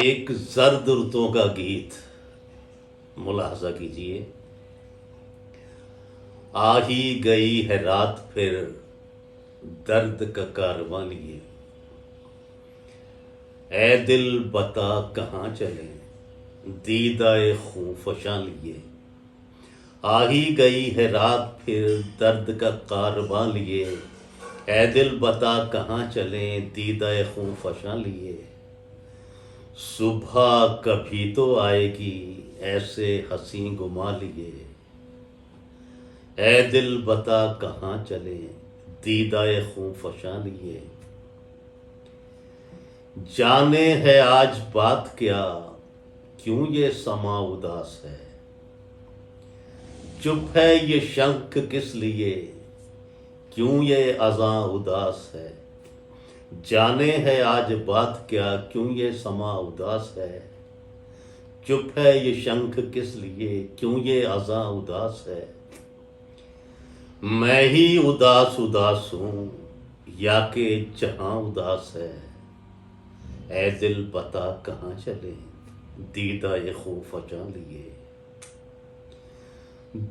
ایک زرد رتوں کا گیت ملاحظہ کیجئے۔ آ ہی گئی ہے رات پھر درد کا کارواں لیے، اے دل بتا کہاں چلیں دیدہ خوں فشاں لیے۔ آ ہی گئی ہے رات پھر درد کا کارواں لیے، اے دل بتا کہاں چلیں دیدہ خوں فشاں لیے۔ صبح کبھی تو آئے گی ایسے حسین گما لیے، اے دل بتا کہاں چلیں دیدہ خوں فشاں لیے۔ جانے ہے آج بات کیا کیوں یہ سما اداس ہے، چپ ہے یہ شنکھ کس لیے کیوں یہ اذاں اداس ہے۔ جانے ہے آج بات کیا کیوں یہ سما اداس ہے، چپ ہے یہ شنکھ کس لیے کیوں یہ اذاں اداس ہے۔ میں ہی اداس اداس ہوں یا کہ جہاں اداس ہے، اے دل بتا کہاں چلیں دیدہ خوں فشاں لیے۔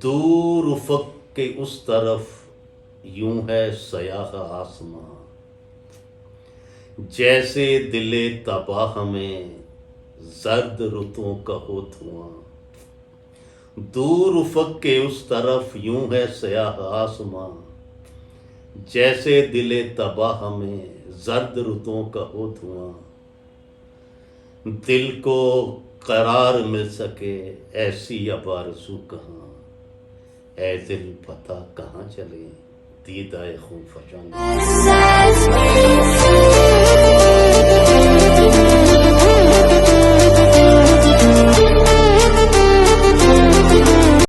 دور افق کے اس طرف یوں ہے سیاہ آسماں، جیسے دل تباہ میں زرد رتوں کا ہو دھواں۔ دور افق کے اس طرف یوں ہے سیاہ آسماں، جیسے دل تباہ میں زرد رتوں کا ہو دھواں۔ دل کو قرار مل سکے ایسی اب آرزو کہاں، اے دل بتا کہاں چلیں دیدہ خوں فشاں لیے۔